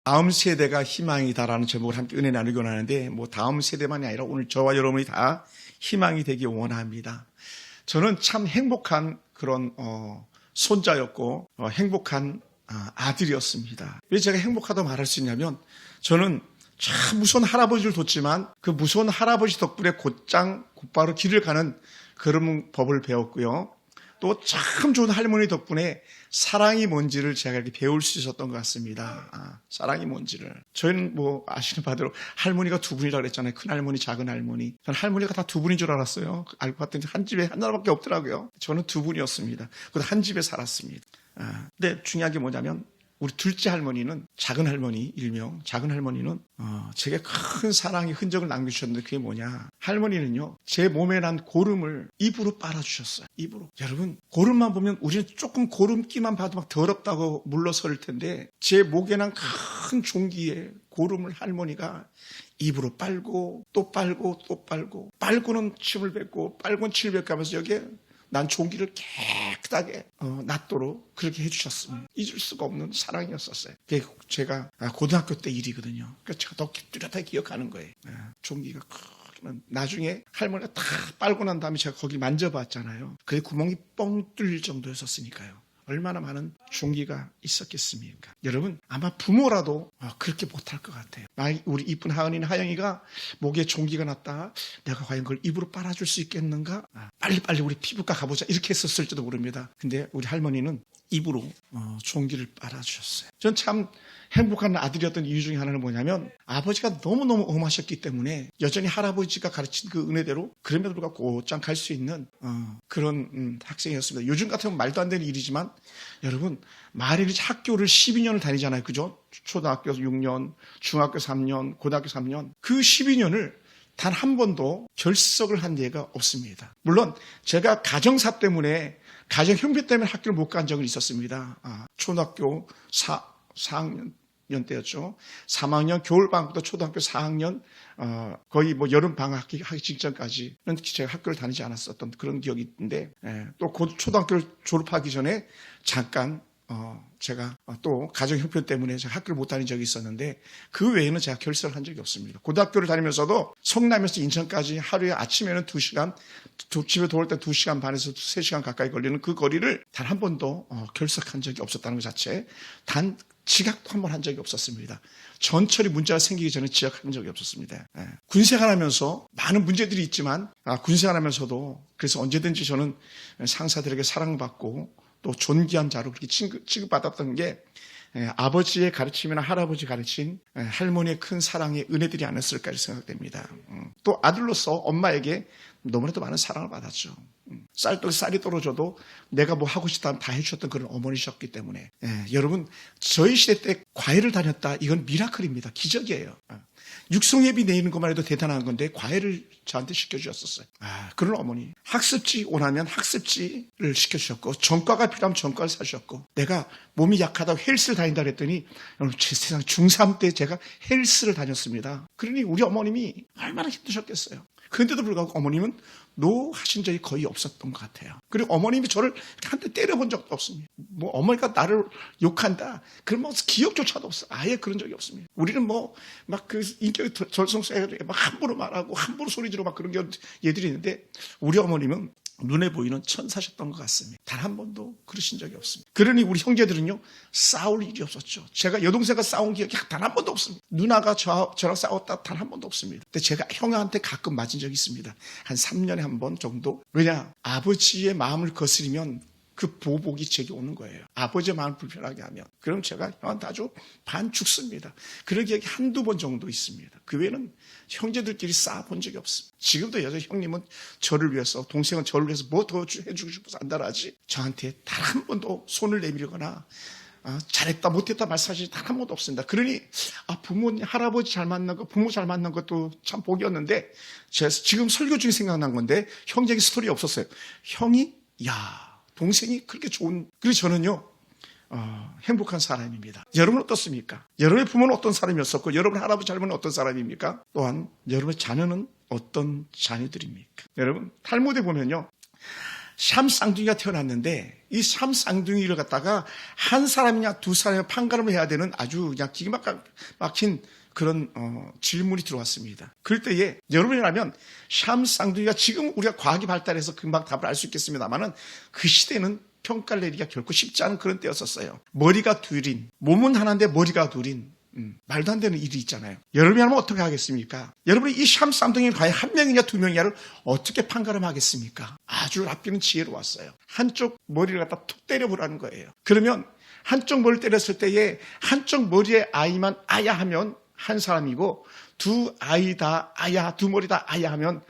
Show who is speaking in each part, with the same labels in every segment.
Speaker 1: 다음 세대가 희망이다라는 제목을 함께 은혜 나누곤 하는데 다음 세대만이 아니라 오늘 저와 여러분이 다 희망이 되기 원합니다. 저는 참 행복한 그런 손자였고 행복한 아들이었습니다. 왜 제가 행복하다고 말할 수 있냐면 저는 참 무서운 할아버지를 뒀지만 그 무서운 할아버지 덕분에 곧바로 길을 가는 그런 법을 배웠고요. 또 참 좋은 할머니 덕분에 사랑이 뭔지를 제가 이렇게 배울 수 있었던 것 같습니다. 사랑이 뭔지를. 저희는 아시는 바대로 할머니가 두 분이라고 그랬잖아요. 큰 할머니, 작은 할머니. 저는 할머니가 다 두 분인 줄 알았어요. 알고 봤더니 한 집에 하나밖에 없더라고요. 저는 두 분이었습니다. 그것도 한 집에 살았습니다. 근데 중요한 게 뭐냐면 우리 둘째 할머니는 작은 할머니, 일명 작은 할머니는 제게 큰 사랑의 흔적을 남겨주셨는데 그게 뭐냐. 할머니는요, 제 몸에 난 고름을 입으로 빨아주셨어요. 입으로. 여러분, 고름만 보면 우리는 조금 고름기만 봐도 막 더럽다고 물러설 텐데 제 목에 난 큰 종기에 고름을 할머니가 입으로 빨고 또 빨고 또 빨고 빨고는 침을 뱉고 빨고는 침을 뱉고 하면서 여기에 난 종기를 깨끗하게 낫도록 그렇게 해주셨습니다. 잊을 수가 없는 사랑이었었어요. 제가 고등학교 때 일이거든요. 그래서 제가 더 뚜렷하게 기억하는 거예요. 종기가 크면 나중에 할머니가 다 빨고 난 다음에 제가 거기 만져봤잖아요. 그게 구멍이 뻥 뚫릴 정도였었으니까요. 얼마나 많은 종기가 있었겠습니까? 여러분, 아마 부모라도 그렇게 못할 것 같아요. 우리 이쁜 하영이가 목에 종기가 났다. 내가 과연 그걸 입으로 빨아줄 수 있겠는가? 빨리빨리 우리 피부과 가보자. 이렇게 했었을지도 모릅니다. 근데 우리 할머니는 입으로 종기를 빨아주셨어요. 전 참 행복한 아들이었던 이유 중에 하나는 뭐냐면 아버지가 너무너무 엄하셨기 때문에 여전히 할아버지가 가르친 그 은혜대로 그럼에도 불구하고 곧장 갈 수 있는 그런 학생이었습니다. 요즘 같으면 말도 안 되는 일이지만 여러분, 말일이 학교를 12년을 다니잖아요. 그죠? 초등학교 6년, 중학교 3년, 고등학교 3년. 그 12년을 단 한 번도 결석을 한 예가 없습니다. 물론 제가 가정사 때문에 가정 형편 때문에 학교를 못 간 적은 있었습니다. 초등학교 4학년 때였죠. 3학년 겨울방학부터 초등학교 4학년 거의 여름 방학 하기 직전까지는 제가 학교를 다니지 않았었던 그런 기억이 있는데 또 초등학교를 졸업하기 전에 잠깐 제가 또 가정 형편 때문에 제가 학교를 못 다닌 적이 있었는데 그 외에는 제가 결석을 한 적이 없습니다. 고등학교를 다니면서도 성남에서 인천까지 하루에 아침에는 2시간, 집에 돌아올 때 2시간 반에서 3시간 가까이 걸리는 그 거리를 단 한 번도 결석한 적이 없었다는 것 자체, 단 지각도 한 번 한 적이 없었습니다. 전철이 문제가 생기기 전에 지각한 적이 없었습니다. 군생활하면서 많은 문제들이 있지만 군생활하면서도 그래서 언제든지 저는 상사들에게 사랑받고 또 존귀한 자로 그렇게 취급받았던 게 아버지의 가르침이나 할아버지 가르친 할머니의 큰 사랑의 은혜들이 아니었을까 생각됩니다. 또 아들로서 엄마에게 너무나도 많은 사랑을 받았죠. 쌀이 떨어져도 내가 뭐 하고 싶다면 다 해주셨던 그런 어머니셨기 때문에 여러분, 저희 시대 때 과외를 다녔다, 이건 미라클입니다. 기적이에요. 육성예비 내리는 것만 해도 대단한 건데 과외를 저한테 시켜주셨었어요. 그런 어머니. 학습지 원하면 학습지를 시켜주셨고, 전과가 필요하면 전과를 사주셨고, 내가 몸이 약하다고 헬스를 다닌다 그랬더니 여러분, 제 세상 중3 때 제가 헬스를 다녔습니다. 그러니 우리 어머님이 얼마나 힘드셨겠어요. 그런데도 불구하고 어머님은 노하신 적이 거의 없었던 것 같아요. 그리고 어머님이 저를 한 대 때려본 적도 없습니다. 어머니가 나를 욕한다, 그런 기억조차도 없어요. 아예 그런 적이 없습니다. 우리는 막 그 인격이 절성세게 막 함부로 말하고 함부로 소리 지르고 막 그런 얘들이 있는데 우리 어머님은 눈에 보이는 천사셨던 것 같습니다. 단 한 번도 그러신 적이 없습니다. 그러니 우리 형제들은요, 싸울 일이 없었죠. 제가 여동생과 싸운 기억이 단 한 번도 없습니다. 누나가 저랑 싸웠다 단 한 번도 없습니다. 근데 제가 형한테 가끔 맞은 적이 있습니다. 한 3년에 한 번 정도. 왜냐? 아버지의 마음을 거스리면 그 보복이 제게 오는 거예요. 아버지의 마음을 불편하게 하면. 그럼 제가 형한테 아주 반 죽습니다. 그런 기억이 한두 번 정도 있습니다. 그 외에는 형제들끼리 싸워본 적이 없습니다. 지금도 여전히 형님은 저를 위해서, 동생은 저를 위해서 뭐 더 해주고 싶어서 안달하지, 저한테 단 한 번도 손을 내밀거나 잘했다 못했다 말씀하시지 단 한 번도 없습니다. 그러니 부모님, 할아버지 잘 만난 거, 부모 잘 만난 것도 참 복이었는데, 제가 지금 설교 중에 생각난 건데 형제에게 스토리 없었어요. 형이 동생이 그렇게 좋은, 그래서 저는요 행복한 사람입니다. 여러분은 어떻습니까? 여러분의 부모는 어떤 사람이었었고, 여러분 할아버지 할머니는 어떤 사람입니까? 또한 여러분의 자녀는 어떤 자녀들입니까? 여러분, 탈무드에 보면요, 샴 쌍둥이가 태어났는데 이 샴 쌍둥이를 갖다가 한 사람이냐 두 사람이냐 판가름을 해야 되는 아주 그냥 기가 막힌 그런 질문이 들어왔습니다. 그럴 때에 여러분이라면 샴 쌍둥이가 지금 우리가 과학이 발달해서 금방 답을 알 수 있겠습니다만은 그 시대는 평가를 내리기가 결코 쉽지 않은 그런 때였었어요. 머리가 둘인, 몸은 하나인데 머리가 둘인 말도 안 되는 일이 있잖아요. 여러분이라면 어떻게 하겠습니까? 여러분이 이 샴 쌍둥이는 과연 한 명이냐 두 명이냐를 어떻게 판가름하겠습니까? 아주 랍비는 지혜로 왔어요. 한쪽 머리를 갖다 툭 때려보라는 거예요. 그러면 한쪽 머리를 때렸을 때에 한쪽 머리에 아이만 아야 하면 한 사람이고 두 아이 다 아야, 두 머리 다 아야 하면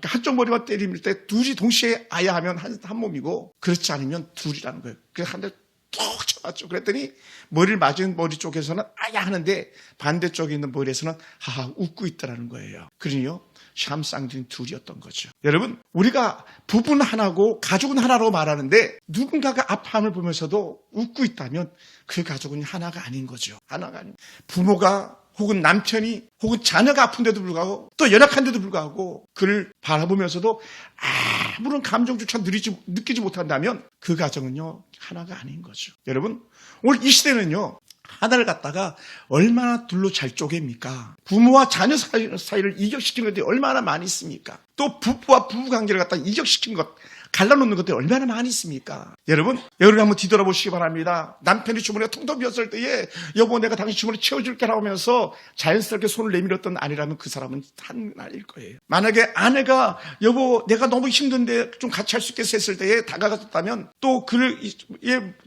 Speaker 1: 한쪽 머리만 때릴 때 둘이 동시에 아야 하면 한 몸이고 그렇지 않으면 둘이라는 거예요. 그래서 한 대 툭 쳐맞죠. 그랬더니 머리를 맞은 머리 쪽에서는 아야 하는데 반대쪽에 있는 머리에서는 하하 웃고 있다라는 거예요. 그러니요 샴 쌍둥이 둘이었던 거죠. 여러분 우리가 부부는 하나고 가족은 하나라고 말하는데 누군가가 아파함을 보면서도 웃고 있다면 그 가족은 하나가 아닌 거죠. 하나가 아닌 부모가 혹은 남편이 혹은 자녀가 아픈데도 불구하고 또 연약한데도 불구하고 그를 바라보면서도 아무런 감정조차 느끼지 못한다면 그 가정은요 하나가 아닌 거죠. 여러분 오늘 이 시대는요 하나를 갖다가 얼마나 둘로 잘 쪼갭니까? 부모와 자녀 사이를 이격시킨 것들이 얼마나 많이 있습니까? 또 부부와 부부 관계를 갖다가 이격시킨 것 갈라놓는 것들이 얼마나 많이 있습니까? 여러분 한번 뒤돌아보시기 바랍니다. 남편이 주머니가 텅텅 비었을 때에 여보 내가 당신 주머니 채워줄게 하면서 자연스럽게 손을 내밀었던 아내라면 그 사람은 하나일 거예요. 만약에 아내가 여보 내가 너무 힘든데 좀 같이 할 수 있겠어 했을 때에 다가갔다면 또 그를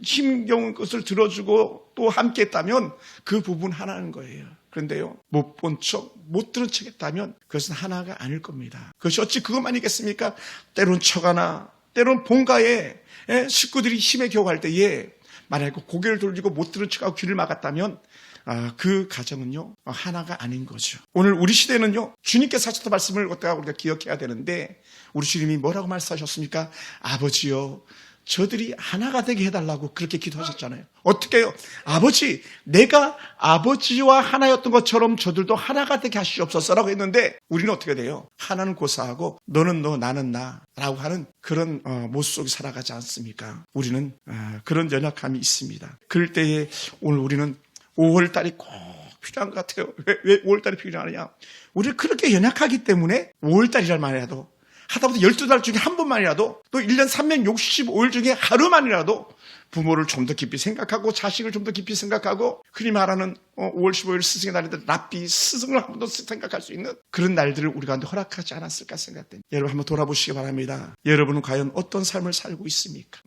Speaker 1: 힘겨운 것을 들어주고 또 함께 했다면 그 부부는 하나인 거예요. 그런데요 못 본 척, 못 들은 척 했다면 그것은 하나가 아닐 겁니다. 그것이 어찌 그것만이겠습니까? 때론 처가나 때론 본가에 식구들이 힘에 겨워할 때에 만약에 고개를 돌리고 못 들은 척하고 귀를 막았다면 그 가정은요 하나가 아닌 거죠. 오늘 우리 시대는요 주님께서 하셨던 말씀을 우리가 기억해야 되는데 우리 주님이 뭐라고 말씀하셨습니까? 아버지요 저들이 하나가 되게 해달라고 그렇게 기도하셨잖아요. 어떻게 해요? 아버지 내가 아버지와 하나였던 것처럼 저들도 하나가 되게 하시옵소서라고 했는데 우리는 어떻게 돼요? 하나는 고사하고 너는 너 나는 나라고 하는 그런 모습 속에 살아가지 않습니까? 우리는 그런 연약함이 있습니다. 그럴 때에 오늘 우리는 5월달이 꼭 필요한 것 같아요. 왜 5월달이 필요하느냐? 우리는 그렇게 연약하기 때문에 5월달이란 말이라도 하다보다 12달 중에 한 번만이라도 또 1년 365일 중에 하루만이라도 부모를 좀 더 깊이 생각하고 자식을 좀 더 깊이 생각하고 흔히 말하는 5월 15일 스승의 날인데 랍비 스승을 한 번 더 생각할 수 있는 그런 날들을 우리가 허락하지 않았을까 생각됩니다. 여러분 한번 돌아보시기 바랍니다. 여러분은 과연 어떤 삶을 살고 있습니까?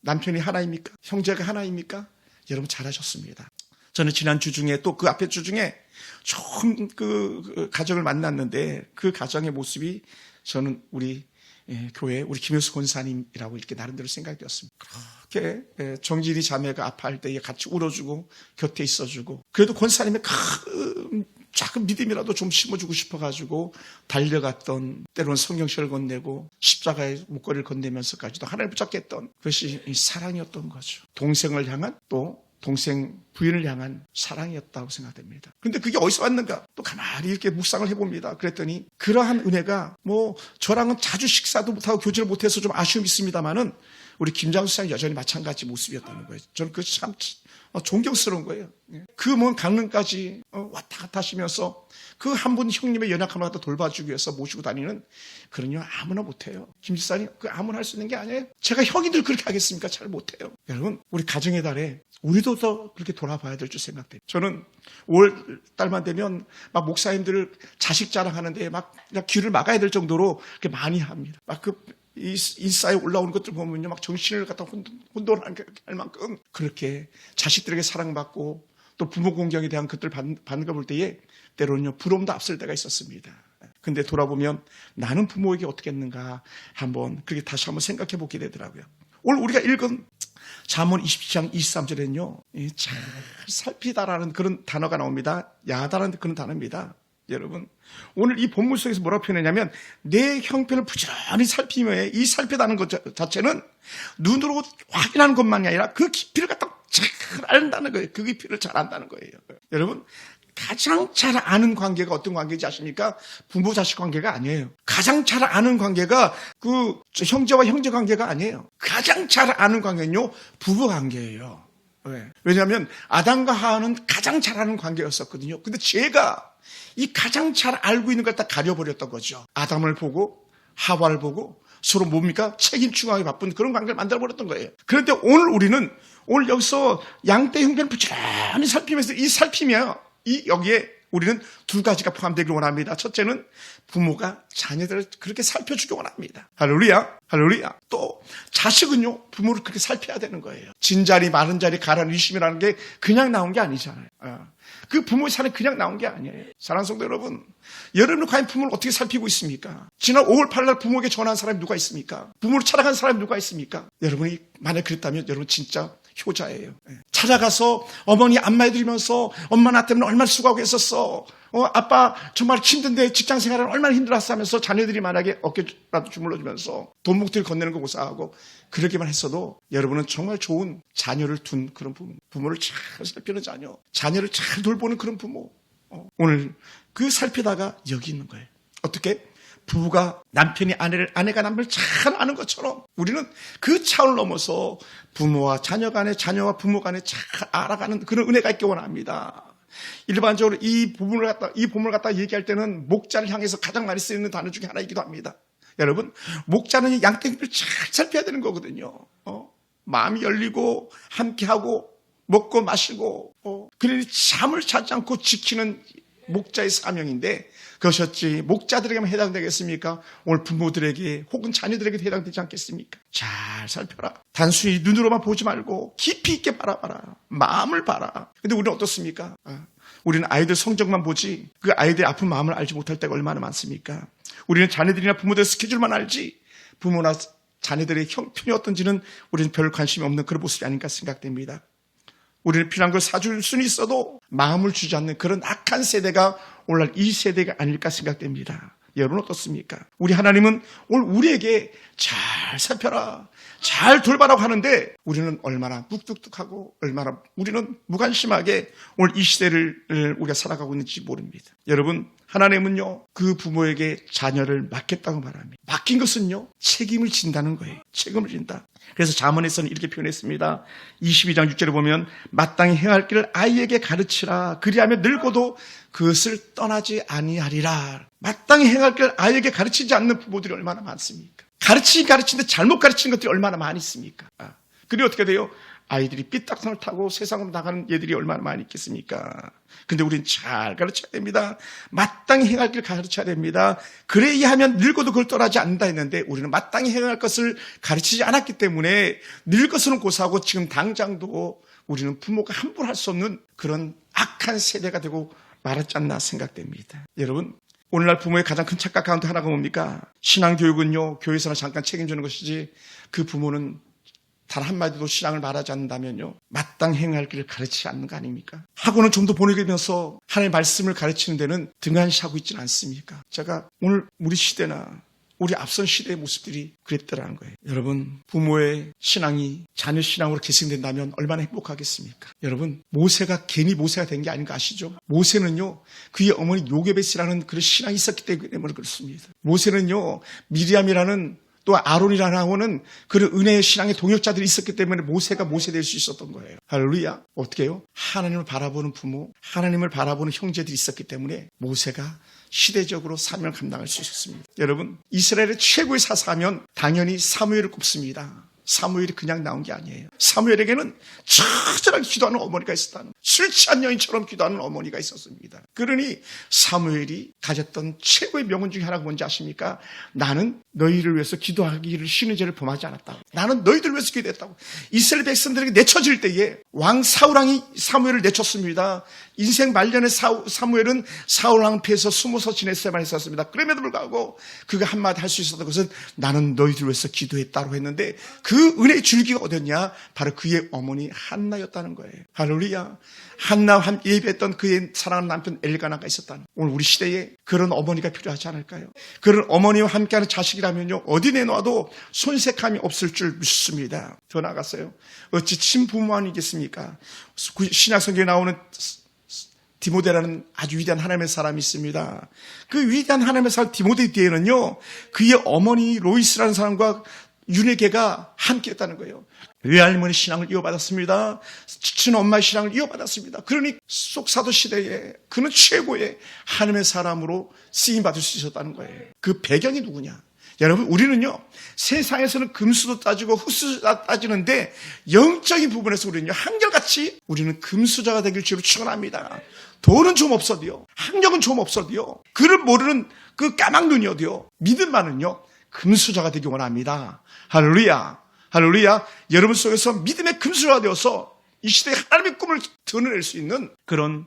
Speaker 1: 남편이 하나입니까? 형제가 하나입니까? 여러분 잘하셨습니다. 저는 지난 주 중에 또 그 앞에 주 중에 좋은 그 가정을 만났는데 그 가정의 모습이 저는 우리 교회 우리 김효수 권사님이라고 이렇게 나름대로 생각이 되었습니다. 그렇게 정진이 자매가 아파할 때에 같이 울어주고 곁에 있어주고 그래도 권사님의 큰 작은 믿음이라도 좀 심어주고 싶어가지고 달려갔던 때로는 성경책을 건네고 십자가의 목걸이를 건네면서까지도 하나님을 붙잡게 했던 그것이 사랑이었던 거죠. 동생을 향한 또 동생 부인을 향한 사랑이었다고 생각됩니다. 그런데 그게 어디서 왔는가? 또 가만히 이렇게 묵상을 해봅니다. 그랬더니 그러한 은혜가 저랑은 자주 식사도 못하고 교제를 못해서 좀 아쉬움이 있습니다만은 우리 김장수 씨랑 여전히 마찬가지 모습이었다는 거예요. 저는 그것이 참 존경스러운 거예요. 그 먼 강릉까지 왔다 갔다 하시면서 그 한 분 형님의 연약함을 갖다 돌봐주기 위해서 모시고 다니는 그런 일 아무나 못해요. 김 집사님 그 아무나 할 수 있는 게 아니에요. 제가 형이들 그렇게 하겠습니까? 잘 못해요. 여러분 우리 가정의 달에 우리도 더 그렇게 돌아봐야 될 줄 생각돼요. 저는 5월 달만 되면 막 목사님들을 자식 자랑하는데 막 그냥 귀를 막아야 될 정도로 그렇게 많이 합니다. 막 이 인싸에 올라오는 것들 보면요, 막 정신을 갖다 혼돈할 만큼 그렇게 자식들에게 사랑받고 또 부모 공경에 대한 것들을 받는 걸 볼 때에 때로는요 부러움도 앞설 때가 있었습니다. 근데 돌아보면 나는 부모에게 어떻게 했는가 한번 그렇게 다시 한번 생각해 보게 되더라고요. 오늘 우리가 읽은 잠언 27장 23절에는요 잘 살피다라는 그런 단어가 나옵니다. 야다라는 그런 단어입니다. 여러분 오늘 이 본문 속에서 뭐라고 표현했냐면 내 형편을 부지런히 살피며 이 살피다는 것 자체는 눈으로 확인하는 것만이 아니라 그 깊이를 갖다 잘 안다는 거예요. 그 깊이를 잘 안다는 거예요. 여러분 가장 잘 아는 관계가 어떤 관계인지 아십니까? 부모 자식 관계가 아니에요. 가장 잘 아는 관계가 그 형제와 형제 관계가 아니에요. 가장 잘 아는 관계는요, 부부 관계예요. 왜? 왜냐하면 아담과 하와는 가장 잘 아는 관계였었거든요. 근데 죄가 이 가장 잘 알고 있는 걸 다 가려버렸던 거죠. 아담을 보고 하와를 보고 서로 뭡니까? 책임 추구하기 바쁜 그런 관계를 만들어버렸던 거예요. 그런데 오늘 여기서 양떼 형제를 부지런히 살피면서 이 살피며 여기에 우리는 두 가지가 포함되기를 원합니다. 첫째는 부모가 자녀들을 그렇게 살펴주기 원합니다. 할렐루야, 할렐루야. 또 자식은요, 부모를 그렇게 살펴야 되는 거예요. 진자리 마른 자리 가라는 의심이라는 게 그냥 나온 게 아니잖아요. 그 부모의 사랑이 그냥 나온 게 아니에요. 사랑하는 성도 여러분, 여러분은 과연 부모를 어떻게 살피고 있습니까? 지난 5월 8일 부모에게 전화한 사람이 누가 있습니까? 부모를 찾아간 사람이 누가 있습니까? 여러분이 만약 그랬다면 여러분 진짜 효자예요. 찾아가서 어머니 안마해드리면서 엄마 나 때문에 얼마나 수고하고 있었어. 아빠 정말 힘든데 직장생활은 얼마나 힘들었어 하면서 자녀들이 만약에 어깨라도 주물러주면서 돈목들 건네는 거 고사하고 그러기만 했어도 여러분은 정말 좋은 자녀를 둔 그런 부모를 잘 살피는 자녀를 잘 돌보는 그런 부모. 오늘 그 살피다가 여기 있는 거예요. 어떻게? 부부가 남편이 아내가 남편을 잘 아는 것처럼 우리는 그 차원을 넘어서 부모와 자녀 간에, 자녀와 부모 간에 잘 알아가는 그런 은혜가 있기 원합니다. 일반적으로 이 부분을 갖다 얘기할 때는 목자를 향해서 가장 많이 쓰이는 단어 중에 하나이기도 합니다. 여러분, 목자는 양떼를 잘 살펴야 되는 거거든요. 마음이 열리고 함께하고 먹고 마시고 그러니 잠을 자지 않고 지키는 목자의 사명인데 그것이 어찌 목자들에게만 해당되겠습니까? 오늘 부모들에게 혹은 자녀들에게도 해당되지 않겠습니까? 잘 살펴라. 단순히 눈으로만 보지 말고 깊이 있게 바라봐라. 마음을 봐라. 근데 우리는 어떻습니까? 우리는 아이들 성적만 보지 그 아이들의 아픈 마음을 알지 못할 때가 얼마나 많습니까? 우리는 자녀들이나 부모들의 스케줄만 알지 부모나 자녀들의 형편이 어떤지는 우리는 별 관심이 없는 그런 모습이 아닌가 생각됩니다. 우리는 필요한 걸 사줄 수는 있어도 마음을 주지 않는 그런 악한 세대가 오늘날 이 세대가 아닐까 생각됩니다. 여러분 어떻습니까? 우리 하나님은 오늘 우리에게 잘 살펴라, 잘 돌봐라고 하는데 우리는 얼마나 묵뚝뚝하고 얼마나 우리는 무관심하게 오늘 이 시대를 우리가 살아가고 있는지 모릅니다. 여러분 하나님은요 그 부모에게 자녀를 맡겼다고 말합니다. 맡긴 것은요 책임을 진다는 거예요. 책임을 진다. 그래서 잠언에서는 이렇게 표현했습니다. 22장 6절에 보면 마땅히 행할 길을 아이에게 가르치라. 그리하면 늙어도 그것을 떠나지 아니하리라. 마땅히 행할 길을 아이에게 가르치지 않는 부모들이 얼마나 많습니까? 가르치는데 잘못 가르치는 것들이 얼마나 많이 있습니까? 그리고 어떻게 돼요? 아이들이 삐딱선을 타고 세상으로 나가는 얘들이 얼마나 많이 있겠습니까? 근데 우리는 잘 가르쳐야 됩니다. 마땅히 행할 길을 가르쳐야 됩니다. 그래야 하면 늙어도 그걸 떠나지 않는다 했는데 우리는 마땅히 행할 것을 가르치지 않았기 때문에 늙어서는 고사하고 지금 당장도 우리는 부모가 함부로 할 수 없는 그런 악한 세대가 되고 말았지 않나 생각됩니다. 여러분 오늘날 부모의 가장 큰 착각 가운데 하나가 뭡니까? 신앙교육은요 교회에서는 잠깐 책임지는 것이지 그 부모는 단 한마디도 신앙을 말하지 않는다면요 마땅히 행할 길을 가르치지 않는 거 아닙니까? 학원은 좀 더 보내면서 하나님의 말씀을 가르치는 데는 등한시하고 있지는 않습니까? 제가 오늘 우리 시대나 우리 앞선 시대의 모습들이 그랬더라는 거예요. 여러분 부모의 신앙이 자녀 신앙으로 계승된다면 얼마나 행복하겠습니까? 여러분 모세가 괜히 모세가 된 게 아닌 거 아시죠? 모세는요 그의 어머니 요게벳이라는 그런 신앙이 있었기 때문에 그렇습니다. 모세는요 미리암이라는 또 아론이라는 하고는 그런 은혜의 신앙의 동역자들이 있었기 때문에 모세가 모세 될 수 있었던 거예요. 할렐루야. 어떻게 해요? 하나님을 바라보는 부모, 하나님을 바라보는 형제들이 있었기 때문에 모세가 시대적으로 사명을 감당할 수 있었습니다. 여러분 이스라엘의 최고의 사사하면 당연히 사무엘을 꼽습니다. 사무엘이 그냥 나온 게 아니에요. 사무엘에게는 처절하게 기도하는 어머니가 있었다는, 술 취한 여인처럼 기도하는 어머니가 있었습니다. 그러니 사무엘이 가졌던 최고의 명언 중에 하나가 뭔지 아십니까? 나는 너희를 위해서 기도하기를 쉬는 죄를 범하지 않았다고. 나는 너희들을 위해서 기도했다고. 이스라엘 백성들에게 내쳐질 때에 왕 사울왕이 사무엘을 내쳤습니다. 인생 말년에 사무엘은 사울왕 피해서 숨어서 지냈어야만 했었습니다. 그럼에도 불구하고 그가 한마디 할 수 있었던 것은 나는 너희들을 위해서 기도했다고 했는데 그 은혜의 줄기가 어딨냐? 바로 그의 어머니 한나였다는 거예요. 할렐루야. 한나와 예배했던 그의 사랑하는 남편 엘가나가 있었다는. 오늘 우리 시대에 그런 어머니가 필요하지 않을까요? 그런 어머니와 함께하는 자식이라면요 어디 내놔도 손색함이 없을 줄 믿습니다. 더 나아갔어요. 어찌 친부모 아니겠습니까? 신약 성경에 나오는 디모데라는 아주 위대한 하나님의 사람이 있습니다. 그 위대한 하나님의 사람 디모데 뒤에는요, 그의 어머니 로이스라는 사람과 윤회계가 함께했다는 거예요. 외할머니 신앙을 이어받았습니다. 친엄마의 신앙을 이어받았습니다. 그러니 속사도 시대에 그는 최고의 하나님의 사람으로 쓰임받을 수 있었다는 거예요. 그 배경이 누구냐? 여러분, 우리는요, 세상에서는 금수도 따지고 흙수도 따지는데 영적인 부분에서 우리는요, 한결같이 우리는 금수저가 되길 주로 축원합니다. 돈은 좀 없어도요, 학력은 좀 없어도요, 그를 모르는 그 까막눈이어도요, 믿음만은요, 금수저가 되기 원합니다. 할렐루야, 할렐루야. 여러분 속에서 믿음의 금수저가 되어서 이 시대에 하나님의 꿈을 드러낼 수 있는 그런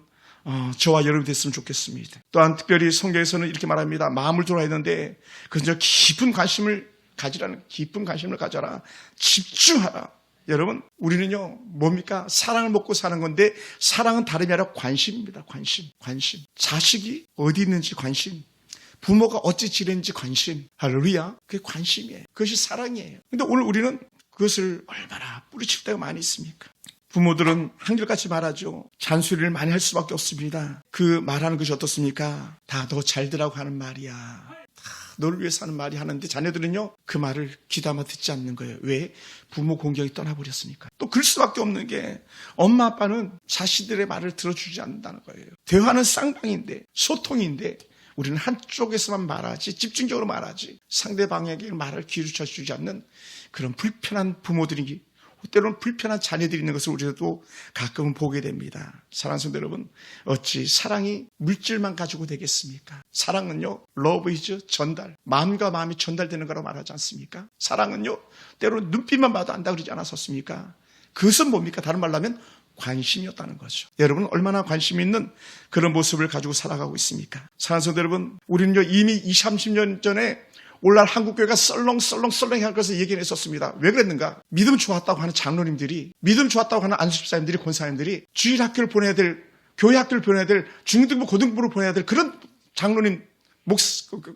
Speaker 1: 저와 여러분이 됐으면 좋겠습니다. 또한 특별히 성경에서는 이렇게 말합니다. 마음을 돌아야 하는데 그저 깊은 관심을 가지라는, 깊은 관심을 가져라. 집중하라. 여러분, 우리는요, 뭡니까? 사랑을 먹고 사는 건데 사랑은 다름이 아니라 관심입니다. 관심. 자식이 어디 있는지 관심. 부모가 어찌 지내는지 관심. 할렐루야. 그게 관심이에요. 그것이 사랑이에요. 근데 오늘 우리는 그것을 얼마나 뿌리칠 때가 많이 있습니까? 부모들은 한결같이 말하죠. 잔소리를 많이 할 수밖에 없습니다. 그 말하는 것이 어떻습니까? 다 너 잘되라고 하는 말이야. 다 너를 위해서 하는 말이 하는데 자녀들은요, 그 말을 귀담아 듣지 않는 거예요. 왜? 부모 공경이 떠나버렸으니까. 또 그럴 수밖에 없는 게 엄마 아빠는 자신들의 말을 들어주지 않는다는 거예요. 대화는 쌍방인데, 소통인데 우리는 한쪽에서만 말하지, 집중적으로 말하지, 상대방에게 말을 기울여 주지 않는 그런 불편한 부모들이, 때로는 불편한 자녀들이 있는 것을 우리도 가끔은 보게 됩니다. 사랑하는 성도 여러분, 어찌 사랑이 물질만 가지고 되겠습니까? 사랑은요, love is 전달, 마음과 마음이 전달되는 거라고 말하지 않습니까? 사랑은요, 때로는 눈빛만 봐도 안다 그러지 않았었습니까? 그것은 뭡니까? 다른 말로 하면 관심이었다는 거죠. 여러분, 얼마나 관심 있는 그런 모습을 가지고 살아가고 있습니까? 사랑하는 성도 여러분, 우리는요, 이미 20, 30년 전에 오늘날 한국교회가 썰렁 할 것을 얘기했었습니다. 왜 그랬는가? 믿음 좋았다고 하는 장로님들이, 믿음 좋았다고 하는 안수집사님들이, 권사님들이 주일학교를 보내야 될, 교회학교를 보내야 될, 중등부, 고등부를 보내야 될 그런 장로님,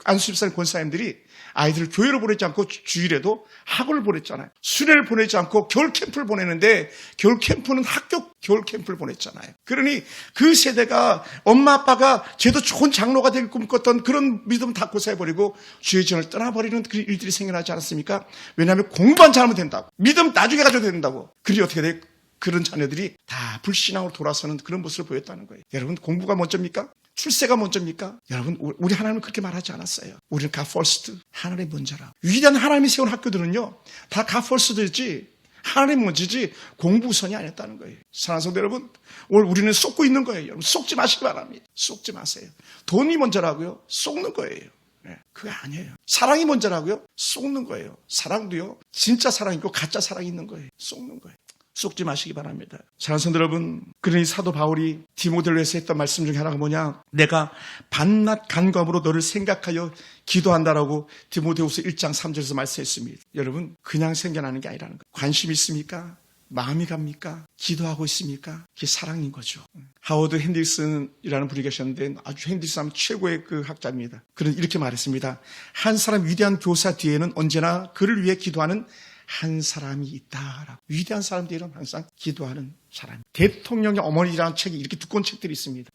Speaker 1: 안수집사님, 권사님들이 아이들을 교회로 보내지 않고 주일에도 학원을 보냈잖아요. 수련을 보내지 않고 겨울 캠프를 보내는데 겨울 캠프는 학교 겨울 캠프를 보냈잖아요. 그러니 그 세대가 엄마 아빠가 쟤도 좋은 장로가 되길 꿈꿨던 그런 믿음 다 고사해버리고 주의 전을 떠나버리는 그 일들이 생겨나지 않았습니까? 왜냐하면 공부만 잘하면 된다고. 믿음 나중에 가져도 된다고. 그리 어떻게 돼? 그런 자녀들이 다 불신앙으로 돌아서는 그런 모습을 보였다는 거예요. 여러분, 공부가 먼저입니까? 출세가 먼저입니까? 여러분, 우리 하나님은 그렇게 말하지 않았어요. 우리는 God first, 하나님이 먼저라. 위대한 하나님이 세운 학교들은요, 다 God first지, 하나님 먼저지 공부 우선이 아니었다는 거예요. 사랑하는 성도 여러분, 오늘 우리는 속고 있는 거예요. 여러분, 속지 마시기 바랍니다. 속지 마세요. 돈이 먼저라고요? 속는 거예요. 네, 그게 아니에요. 사랑이 먼저라고요? 속는 거예요. 사랑도요, 진짜 사랑이고 가짜 사랑이 있는 거예요. 속는 거예요. 속지 마시기 바랍니다. 사랑하는 성도 여러분, 그러니 사도 바울이 디모데를 위해서 했던 말씀 중에 하나가 뭐냐? 내가 밤낮 간과함으로 너를 생각하여 기도한다라고 디모데후서 1장 3절에서 말씀했습니다. 여러분, 그냥 생겨나는 게 아니라는 거예요. 관심 있습니까? 마음이 갑니까? 기도하고 있습니까? 그게 사랑인 거죠. 하워드 핸디슨이라는 분이 계셨는데 아주 핸디슨 하면 최고의 그 학자입니다. 그는 이렇게 말했습니다. 한 사람 위대한 교사 뒤에는 언제나 그를 위해 기도하는 한 사람이 있다라고. 위대한 사람들은 항상 기도하는 사람. 대통령의 어머니라는 책이 이렇게 두꺼운 책들이 있습니다.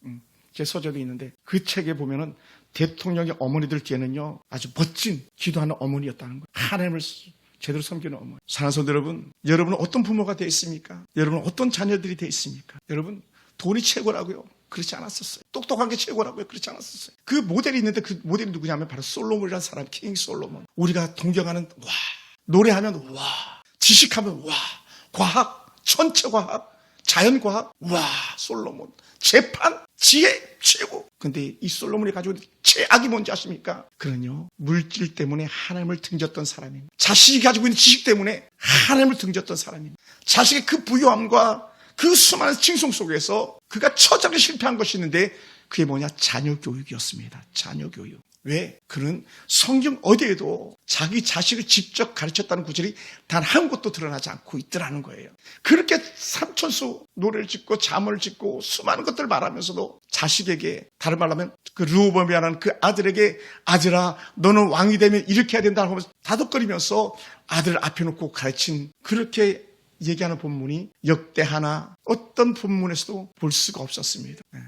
Speaker 1: 제 서적이 있는데 그 책에 보면은 대통령의 어머니들 뒤에는요, 아주 멋진 기도하는 어머니였다는 거예요. 하나님을 제대로 섬기는 어머니. 사랑하는 성도 여러분, 여러분은 어떤 부모가 되어 있습니까? 여러분은 어떤 자녀들이 되어 있습니까? 여러분, 돈이 최고라고요? 그렇지 않았었어요. 똑똑한 게 최고라고요? 그렇지 않았었어요. 그 모델이 있는데 그 모델이 누구냐면 바로 솔로몬이라는 사람, 킹 솔로몬. 우리가 동경하는, 와, 노래하면 와, 지식하면 와, 과학, 천체과학, 자연과학, 와, 솔로몬. 재판, 지혜, 최고. 근데 이 솔로몬이 가지고 있는 최악이 뭔지 아십니까? 그는요, 물질 때문에 하나님을 등졌던 사람입니다. 자식이 가지고 있는 지식 때문에 하나님을 등졌던 사람입니다. 자식의 그 부유함과 그 수많은 칭송 속에서 그가 처절히 실패한 것이 있는데 그게 뭐냐? 자녀 교육이었습니다. 자녀 교육. 왜? 그는 성경 어디에도 자기 자식을 직접 가르쳤다는 구절이 단 한 곳도 드러나지 않고 있더라는 거예요. 그렇게 삼천수 노래를 짓고 잠을 짓고 수많은 것들을 말하면서도 자식에게, 다른 말로 하면 그 르호보암이라는 그 아들에게, 아들아 너는 왕이 되면 이렇게 해야 된다고 하면서 다독거리면서 아들을 앞에 놓고 가르친, 그렇게 얘기하는 본문이 역대 하나 어떤 본문에서도 볼 수가 없었습니다. 네.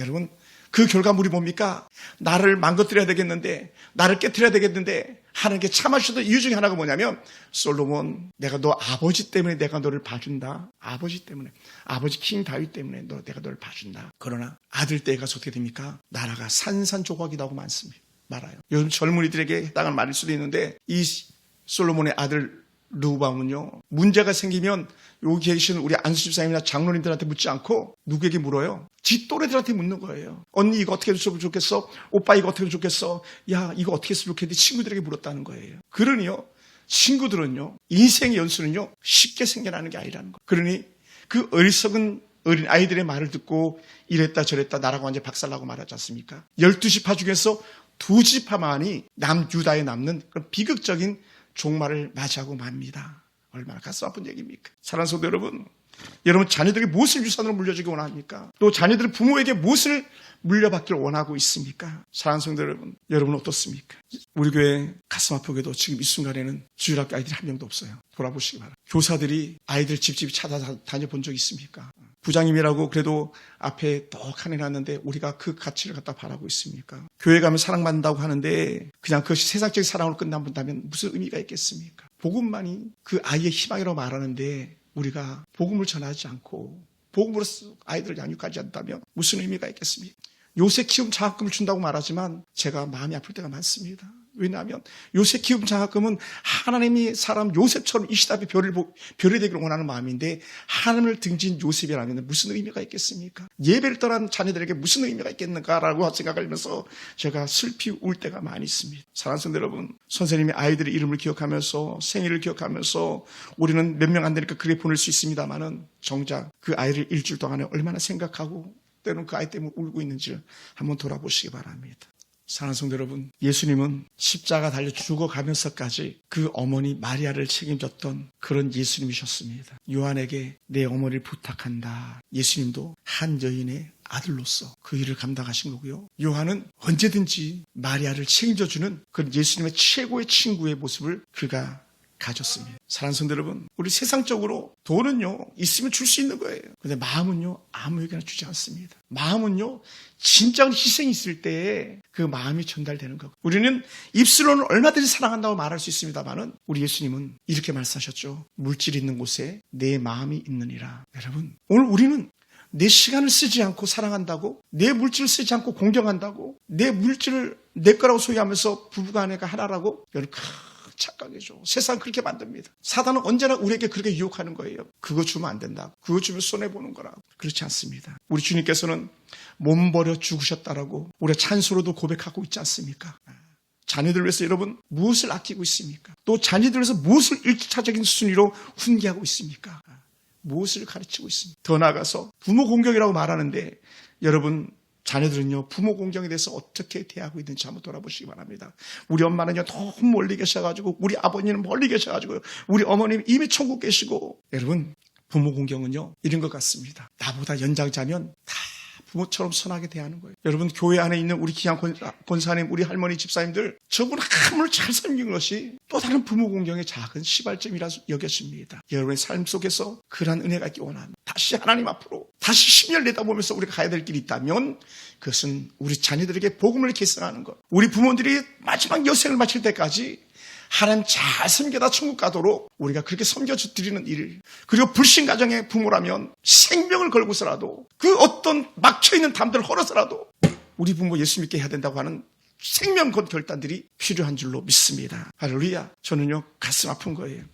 Speaker 1: 여러분, 그 결과물이 뭡니까? 나를 망가뜨려야 되겠는데, 나를 깨뜨려야 되겠는데 하는 게 참으셨던 이유 중에 하나가 뭐냐면, 솔로몬, 내가 너 아버지 때문에 내가 너를 봐준다. 아버지 때문에, 아버지 킹 다윗 때문에 내가 너를 봐준다. 그러나 아들 때에 가서 어떻게 됩니까? 나라가 산산조각이 나고 많습니다. 말아요. 요즘 젊은이들에게 해당할 말일 수도 있는데, 이 솔로몬의 아들 르호보암은요, 문제가 생기면 여기 계신 우리 안수 집사님이나 장로님들한테 묻지 않고 누구에게 물어요? 지 또래들한테 묻는 거예요. 언니 이거 어떻게 했으면 좋겠어? 오빠 이거 어떻게 했으면 좋겠어? 야 이거 어떻게 했으면 좋겠는데 친구들에게 물었다는 거예요. 그러니요, 친구들은요, 인생의 연수는요 쉽게 생겨나는 게 아니라는 거예요. 그러니 그 어리석은 어린 아이들의 말을 듣고 이랬다 저랬다 나라고 완전 박살나고 말하지 않습니까? 12지파 중에서 2지파만이 남유다에 남는 그런 비극적인 종말을 맞이하고 맙니다. 얼마나 가슴 아픈 얘기입니까? 사랑하는 성도 여러분, 여러분 자녀들에게 무엇을 유산으로 물려주기 원합니까? 또 자녀들은 부모에게 무엇을 물려받기를 원하고 있습니까? 사랑하는 성도 여러분, 여러분은 어떻습니까? 우리 교회 가슴 아프게도 지금 이 순간에는 주일학교 아이들이 한 명도 없어요. 돌아보시기 바랍니다. 교사들이 아이들 집집 찾아다녀 본 적 있습니까? 부장님이라고 그래도 앞에 떡하니 놨는데 우리가 그 가치를 갖다 바라고 있습니까? 교회 가면 사랑받는다고 하는데 그냥 그것이 세상적인 사랑으로 끝난다면 무슨 의미가 있겠습니까? 복음만이 그 아이의 희망이라고 말하는데 우리가 복음을 전하지 않고 복음으로서 아이들을 양육하지 않다면 무슨 의미가 있겠습니까? 요새 키움 장학금을 준다고 말하지만 제가 마음이 아플 때가 많습니다. 왜냐하면 요새 키움 장학금은 하나님이 사람 요셉처럼 이 시대에 별이 되기를 원하는 마음인데 하나님을 등진 요셉이라면 무슨 의미가 있겠습니까? 예배를 떠난 자녀들에게 무슨 의미가 있겠는가라고 생각하면서 제가 슬피 울 때가 많이 있습니다. 사랑하는 성도 여러분, 선생님이 아이들의 이름을 기억하면서 생일을 기억하면서 우리는 몇 명 안 되니까 그렇게 보낼 수 있습니다만은 정작 그 아이를 일주일 동안에 얼마나 생각하고 때로는 그 아이 때문에 울고 있는지를 한번 돌아보시기 바랍니다. 사랑하는 성도 여러분, 예수님은 십자가 달려 죽어가면서까지 그 어머니 마리아를 책임졌던 그런 예수님이셨습니다. 요한에게 내 어머니를 부탁한다. 예수님도 한 여인의 아들로서 그 일을 감당하신 거고요. 요한은 언제든지 마리아를 책임져주는 그런 예수님의 최고의 친구의 모습을 그가 가졌습니다. 사랑하는 성도 여러분, 우리 세상적으로 돈은요 있으면 줄 수 있는 거예요. 그런데 마음은요 아무에게나 주지 않습니다. 마음은요 진정한 희생이 있을 때에 그 마음이 전달되는 거고, 우리는 입술로는 얼마든지 사랑한다고 말할 수 있습니다만은 우리 예수님은 이렇게 말씀하셨죠. 물질이 있는 곳에 내 마음이 있느니라. 여러분, 오늘 우리는 내 시간을 쓰지 않고 사랑한다고, 내 물질을 쓰지 않고 공경한다고, 내 물질을 내 거라고 소유하면서 부부간에가 하나라고, 여러분 착각이죠. 세상 그렇게 만듭니다. 사단은 언제나 우리에게 그렇게 유혹하는 거예요. 그거 주면 안 된다. 그거 주면 손해보는 거라고. 그렇지 않습니다. 우리 주님께서는 몸 버려 죽으셨다라고 우리가 찬수로도 고백하고 있지 않습니까? 자녀들 위해서 여러분 무엇을 아끼고 있습니까? 또 자녀들 위해서 무엇을 1차적인 순위로 훈계하고 있습니까? 무엇을 가르치고 있습니까? 더 나아가서 부모 공경이라고 말하는데 여러분 자녀들은요 부모 공경에 대해서 어떻게 대하고 있는지 한번 돌아보시기 바랍니다. 우리 엄마는요 너무 멀리 계셔가지고, 우리 아버님은 멀리 계셔가지고, 우리 어머님 이미 천국 계시고, 여러분 부모 공경은요 이런 것 같습니다. 나보다 연장자면 다 부모처럼 선하게 대하는 거예요. 여러분 교회 안에 있는 우리 기양 권사님, 우리 할머니 집사님들, 저분 한 분을 잘 섬기는 것이 또 다른 부모 공경의 작은 시발점이라 여겨집니다. 여러분의 삶 속에서 그러한 은혜가 있기 원합니다. 다시 하나님 앞으로 다시 10년 내다보면서 우리가 가야 될 길이 있다면 그것은 우리 자녀들에게 복음을 계승하는 것, 우리 부모들이 마지막 여생을 마칠 때까지 하나님 잘 섬겨다 천국 가도록 우리가 그렇게 섬겨드리는 일, 그리고 불신가정의 부모라면 생명을 걸고서라도 그 어떤 막혀있는 담들을 헐어서라도 우리 부모 예수 믿게 해야 된다고 하는 생명 건 결단들이 필요한 줄로 믿습니다. 할렐루야. 저는요 가슴 아픈 거예요.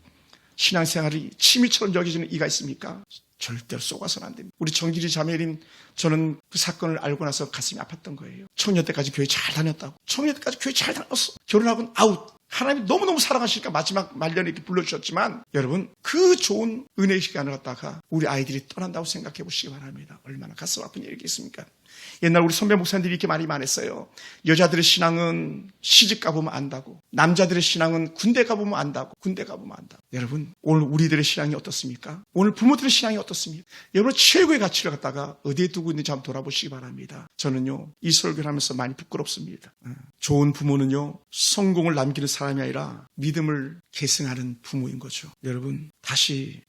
Speaker 1: 신앙생활이 취미처럼 여겨지는 이가 있습니까? 절대로 쏘가서는 안 됩니다. 우리 정길이 자매님, 저는 그 사건을 알고 나서 가슴이 아팠던 거예요. 청년 때까지 교회 잘 다녔다고. 청년 때까지 교회 잘 다녔어. 결혼하고는 아웃. 하나님이 너무너무 사랑하시니까 마지막 말년에 이렇게 불러주셨지만, 여러분 그 좋은 은혜의 시간을 갖다가 우리 아이들이 떠난다고 생각해 보시기 바랍니다. 얼마나 가슴 아픈 일이겠습니까? 옛날 우리 선배 목사님들이 이렇게 많이 말했어요. 여자들의 신앙은 시집 가보면 안다고, 남자들의 신앙은 군대 가보면 안다고, 군대 가보면 안다고. 여러분 오늘 우리들의 신앙이 어떻습니까? 오늘 부모들의 신앙이 어떻습니까? 여러분 최고의 가치를 갖다가 어디에 두고 있는지 한번 돌아보시기 바랍니다. 저는요 이 설교를 하면서 많이 부끄럽습니다. 좋은 부모는요 성공을 남기는 사람이 아니라 믿음을 계승하는 부모인 거죠. 여러분 다시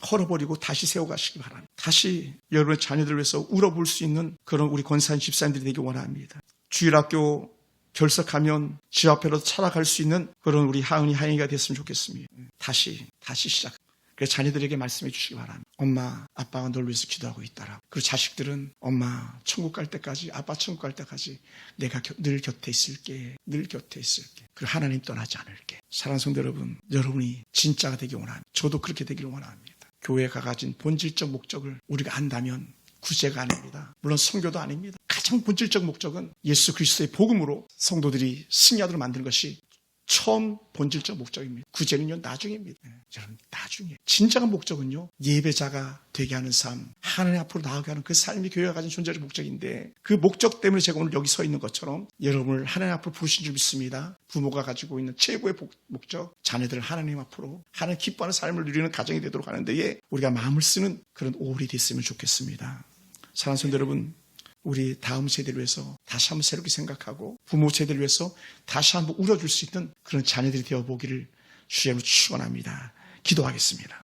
Speaker 1: 헐어버리고 다시 세워가시기 바랍니다. 다시 여러분의 자녀들 위해서 울어볼 수 있는 그런 우리 권사님 집사님들이 되기 원합니다. 주일학교 결석하면 집 앞에로 찾아갈 수 있는 그런 우리 하은이 하영이가 됐으면 좋겠습니다. 다시 시작. 그래서 자녀들에게 말씀해 주시기 바랍니다. 엄마, 아빠가 널 위해서 기도하고 있다라고. 그리고 자식들은 엄마 천국 갈 때까지, 아빠 천국 갈 때까지 내가 늘 곁에 있을게. 늘 곁에 있을게. 그리고 하나님 떠나지 않을게. 사랑하는 성도 여러분, 여러분이 진짜가 되기 원합니다. 저도 그렇게 되기를 원합니다. 교회가 가진 본질적 목적을 우리가 안다면 구제가 아닙니다. 물론 선교도 아닙니다. 가장 본질적 목적은 예수 그리스도의 복음으로 성도들이 승리하도록 만드는 것이 처음 본질적 목적입니다. 구제는요, 나중입니다. 여러분, 나중에. 진정한 목적은요, 예배자가 되게 하는 삶, 하나님 앞으로 나아가게 하는 그 삶이 교회가 가진 존재적 목적인데, 그 목적 때문에 제가 오늘 여기 서 있는 것처럼 여러분을 하나님 앞으로 부르신 줄 믿습니다. 부모가 가지고 있는 최고의 목적, 자녀들을 하나님 앞으로, 하나님 기뻐하는 삶을 누리는 가정이 되도록 하는 데에 우리가 마음을 쓰는 그런 5월이 됐으면 좋겠습니다. 사랑하는 성도 여러분, 우리 다음 세대를 위해서 다시 한번 새롭게 생각하고 부모 세대를 위해서 다시 한번 울어줄 수 있는 그런 자녀들이 되어보기를 주님으로 축원합니다. 기도하겠습니다.